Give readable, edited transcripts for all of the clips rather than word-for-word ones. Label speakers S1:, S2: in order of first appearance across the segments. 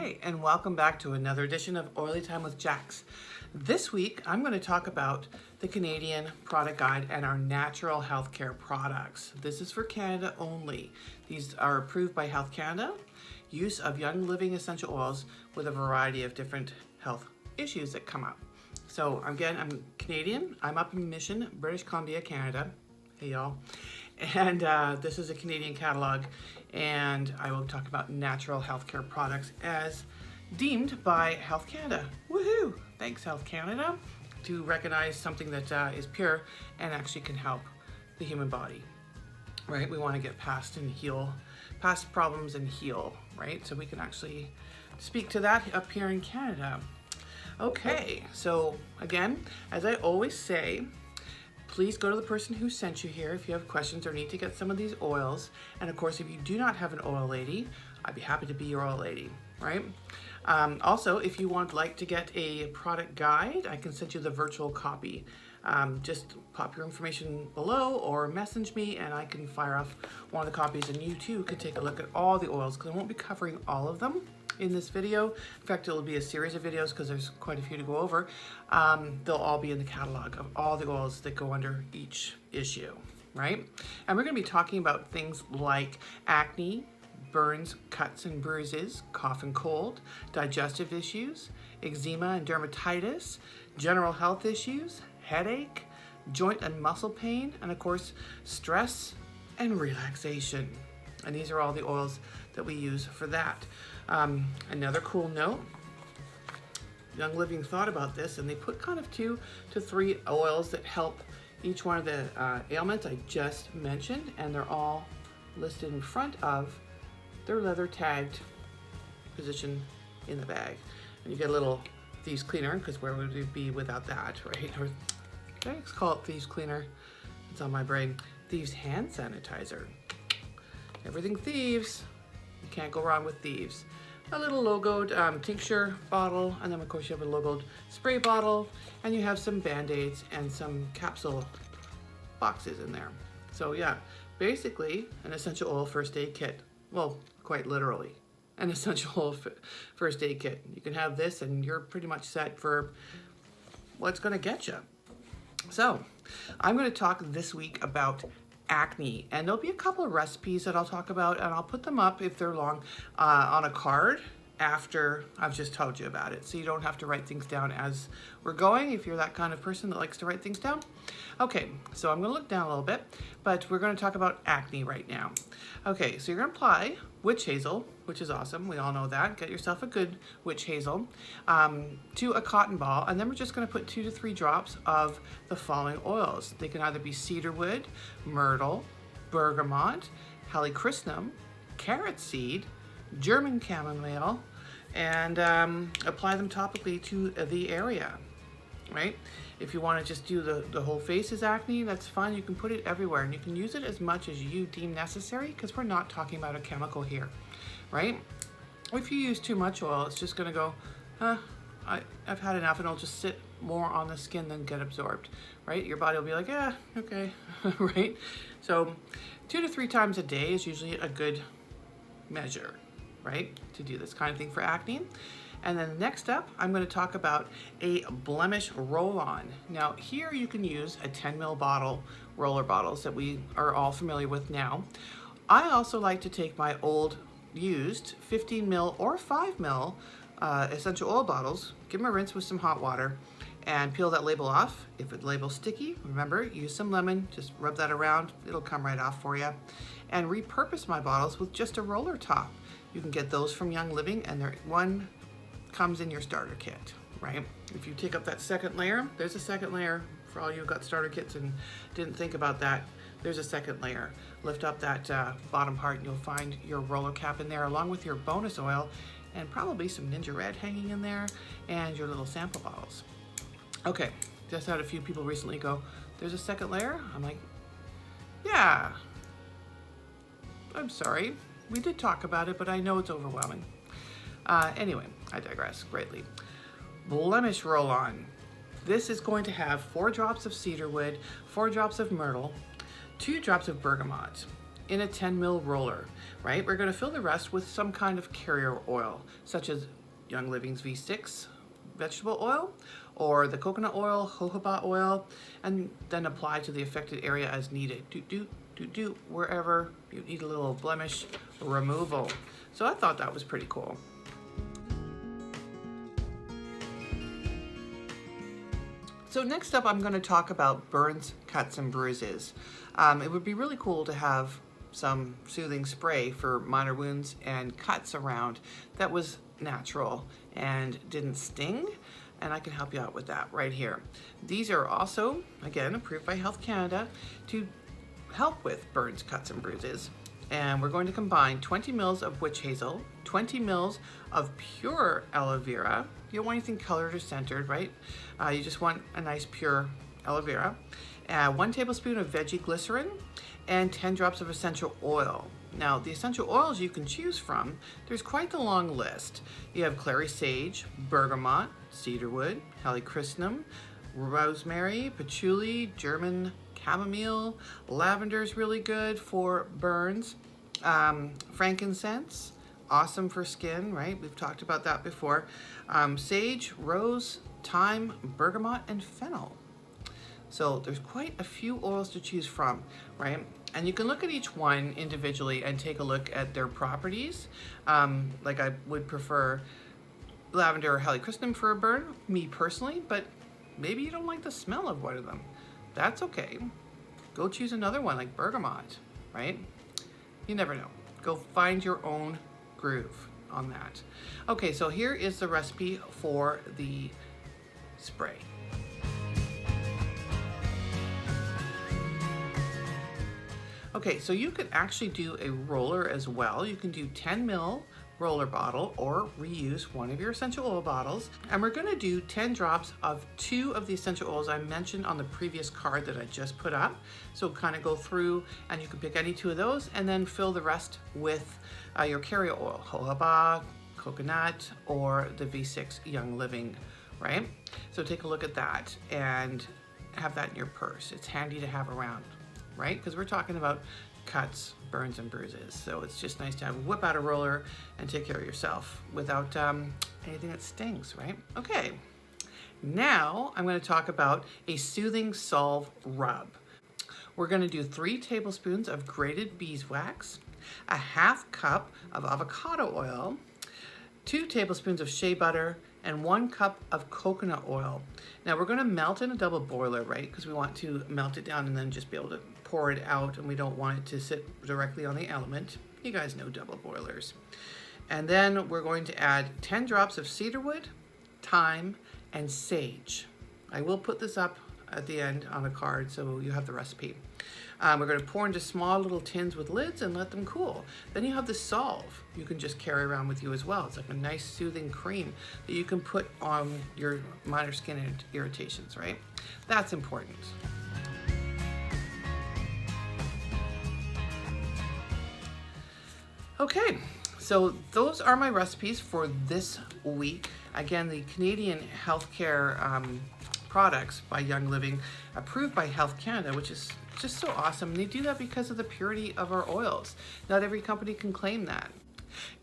S1: Hi, and welcome back to another edition of Oily Time with Jax. This week, I'm going to talk about the Canadian Product Guide and our natural healthcare products. This is for Canada only. These are approved by Health Canada. Use of Young Living essential oils with a variety of different health issues that come up. So again, I'm Canadian. I'm up in Mission, British Columbia, Canada. Hey y'all. And this is a Canadian catalog, and I will talk about natural healthcare products as deemed by Health Canada. Woohoo! Thanks, Health Canada, to recognize something that is pure and actually can help the human body, right? We want to get past and heal, past problems and heal, right? So we can actually speak to that up here in Canada. Okay, so again, as I always say, please go to the person who sent you here if you have questions or need to get some of these oils. And of course, if you do not have an oil lady, I'd be happy to be your oil lady, right? Also, if you would like to get a product guide, I can send you the virtual copy. Just pop your information below or message me and I can fire off one of the copies, and you too can take a look at all the oils because I won't be covering all of them in this video. In fact, it'll be a series of videos because there's quite a few to go over. They'll all be in the catalog of all the oils that go under each issue, right? And we're going to be talking about things like acne, burns, cuts and bruises, cough and cold, digestive issues, eczema and dermatitis, general health issues, headache, joint and muscle pain, and of course, stress and relaxation. And these are all the oils that we use for that. Another cool note, Young Living thought about this and they put kind of 2 to 3 oils that help each one of the ailments I just mentioned, and they're all listed in front of their leather tagged position in the bag. And you get a little thieves cleaner, because where would we be without that, right? Or let's call it thieves cleaner. It's on my brain. Thieves hand sanitizer. Everything thieves. You can't go wrong with thieves. A little logoed tincture bottle, and then of course you have a logoed spray bottle, and you have some band-aids and some capsule boxes in there. So yeah, basically an essential oil first aid kit. Well, quite literally, an essential oil first aid kit. You can have this and you're pretty much set for what's gonna get you. So I'm gonna talk this week about acne, and there'll be a couple of recipes that I'll talk about, and I'll put them up if they're long on a card after I've just told you about it, so you don't have to write things down as we're going if you're that kind of person that likes to write things down. Okay, so I'm going to look down a little bit, but we're going to talk about acne right now. Okay, so you're going to apply witch hazel, which is awesome. We all know that. Get yourself a good witch hazel to a cotton ball, and then we're just going to put 2 to 3 drops of the following oils. They can either be cedarwood, myrtle, bergamot, helichrysum, carrot seed, German chamomile, and apply them topically to the area, right? If you want to just do the whole face as acne, that's fine. You can put it everywhere, and you can use it as much as you deem necessary, because we're not talking about a chemical here, right? If you use too much oil, it's just going to go, I've had enough, and it'll just sit more on the skin than get absorbed, right? Your body will be like, yeah, okay, right? So 2 to 3 times a day is usually a good measure, right, to do this kind of thing for acne. And then next up, I'm going to talk about a blemish roll-on. Now here you can use a 10 ml bottle, roller bottles that we are all familiar with now. I also like to take my old used 15 ml or 5 ml essential oil bottles, give them a rinse with some hot water, and peel that label off. If the label's sticky, remember, use some lemon, just rub that around, it'll come right off for you. And repurpose my bottles with just a roller top. You can get those from Young Living, and one comes in your starter kit, right? If you take up that second layer, there's a second layer for all you who got starter kits and didn't think about that. There's a second layer. Lift up that bottom part and you'll find your roller cap in there, along with your bonus oil and probably some Ninja Red hanging in there, and your little sample bottles. Okay, just had a few people recently go, there's a second layer? I'm like, yeah, I'm sorry. We did talk about it, but I know it's overwhelming. Anyway, I digress greatly. Blemish roll-on. This is going to have 4 drops of cedarwood, 4 drops of myrtle, 2 drops of bergamot, in a 10 ml roller, right? We're going to fill the rest with some kind of carrier oil, such as Young Living's V6 vegetable oil or the coconut oil, jojoba oil, and then apply to the affected area as needed. Wherever you need a little blemish removal. So I thought that was pretty cool. So next up, I'm going to talk about burns, cuts, and bruises. It would be really cool to have some soothing spray for minor wounds and cuts around that was natural and didn't sting, and I can help you out with that right here. These are also, again, approved by Health Canada to help with burns, cuts, and bruises. And we're going to combine 20 mils of witch hazel, 20 mils of pure aloe vera. You don't want anything colored or centered, right? You just want a nice pure aloe vera. 1 tablespoon of veggie glycerin and 10 drops of essential oil. Now, the essential oils you can choose from, there's quite the long list. You have clary sage, bergamot, cedarwood, helichrysum, rosemary, patchouli, German chamomile, lavender is really good for burns, frankincense, awesome for skin, right? We've talked about that before. Sage, rose, thyme, bergamot, and fennel. So there's quite a few oils to choose from, right? And you can look at each one individually and take a look at their properties. Like I would prefer lavender or helichrysum for a burn, me personally, but maybe you don't like the smell of one of them. That's okay. Go choose another one like bergamot, right? You never know. Go find your own groove on that. Okay, so here is the recipe for the spray. Okay, so you could actually do a roller as well. You can do 10 ml roller bottle or reuse one of your essential oil bottles. And we're gonna do 10 drops of 2 of the essential oils I mentioned on the previous card that I just put up. So kind of go through and you can pick any 2 of those and then fill the rest with your carrier oil, jojoba, coconut, or the V6 Young Living, right? So take a look at that and have that in your purse. It's handy to have around, right? Because we're talking about cuts, burns, and bruises. So it's just nice to have whip out a roller and take care of yourself without anything that stings, right? Okay, now I'm going to talk about a soothing salve rub. We're going to do 3 tablespoons of grated beeswax, a 1/2 cup of avocado oil, 2 tablespoons of shea butter, and 1 cup of coconut oil. Now we're going to melt in a double boiler, right? Because we want to melt it down and then just be able to pour it out, and we don't want it to sit directly on the element. You guys know double boilers. And then we're going to add 10 drops of cedarwood, thyme, and sage. I will put this up at the end on a card so you have the recipe. We're going to pour into small little tins with lids and let them cool. Then you have the salve you can just carry around with you as well. It's like a nice soothing cream that you can put on your minor skin irritations, right? That's important. Okay, so those are my recipes for this week. Again, the Canadian healthcare products by Young Living, approved by Health Canada, which is just so awesome. And they do that because of the purity of our oils. Not every company can claim that.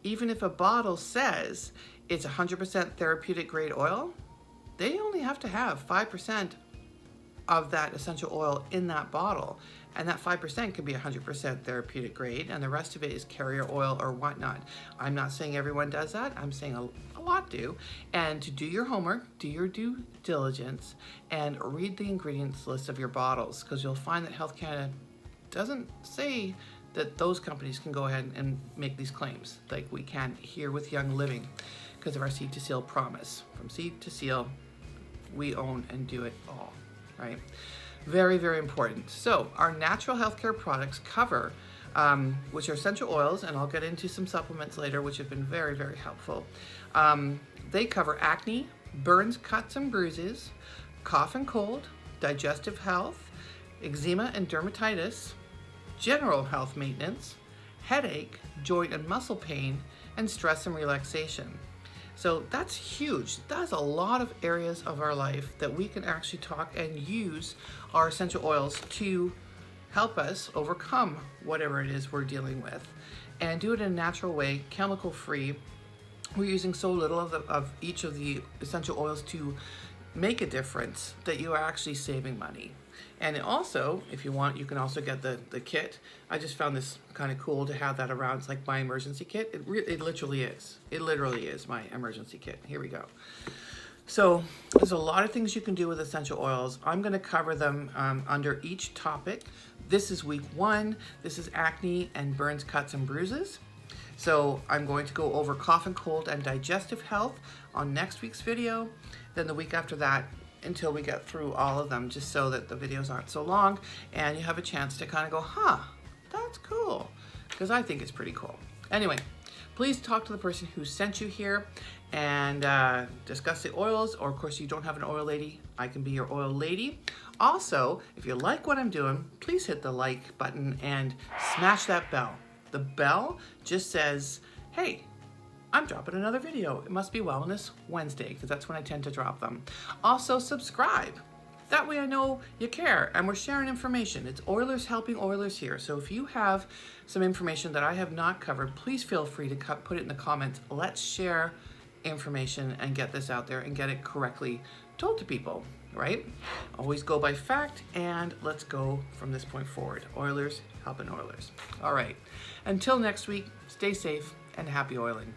S1: Even if a bottle says it's 100% therapeutic grade oil, they only have to have 5% of that essential oil in that bottle. And that 5% can be 100% therapeutic grade, and the rest of it is carrier oil or whatnot. I'm not saying everyone does that. I'm saying a lot do. And to do your homework, do your due diligence, and read the ingredients list of your bottles, because you'll find that Health Canada doesn't say that those companies can go ahead and make these claims like we can here with Young Living because of our seed to seal promise. From seed to seal, we own and do it all, right? Very, very important. So our natural healthcare products cover, which are essential oils, and I'll get into some supplements later, which have been very, very helpful. They cover acne, burns, cuts, and bruises, cough and cold, digestive health, eczema and dermatitis, general health maintenance, headache, joint and muscle pain, and stress and relaxation. So that's huge. That's a lot of areas of our life that we can actually talk and use our essential oils to help us overcome whatever it is we're dealing with and do it in a natural way, chemical free. We're using so little of each of the essential oils to make a difference that you are actually saving money. And also, if you want, you can also get the kit. I just found this kind of cool to have that around. It's like my emergency kit. It literally is. It literally is my emergency kit. Here we go. So there's a lot of things you can do with essential oils. I'm going to cover them under each topic. This is week 1. This is acne and burns, cuts, and bruises. So I'm going to go over cough and cold and digestive health on next week's video. Then the week after that, until we get through all of them, just so that the videos aren't so long and you have a chance to kind of go, huh, that's cool, because I think it's pretty cool. Anyway, please talk to the person who sent you here and discuss the oils, or of course you don't have an oil lady, I can be your oil lady. Also, if you like what I'm doing, please hit the like button and smash that bell. The bell just says, hey, I'm dropping another video. It must be Wellness Wednesday, because that's when I tend to drop them. Also, subscribe. That way I know you care and we're sharing information. It's Oilers helping Oilers here. So if you have some information that I have not covered, please feel free to put it in the comments. Let's share information and get this out there and get it correctly told to people, right? Always go by fact, and let's go from this point forward. Oilers helping Oilers. All right. Until next week, stay safe and happy oiling.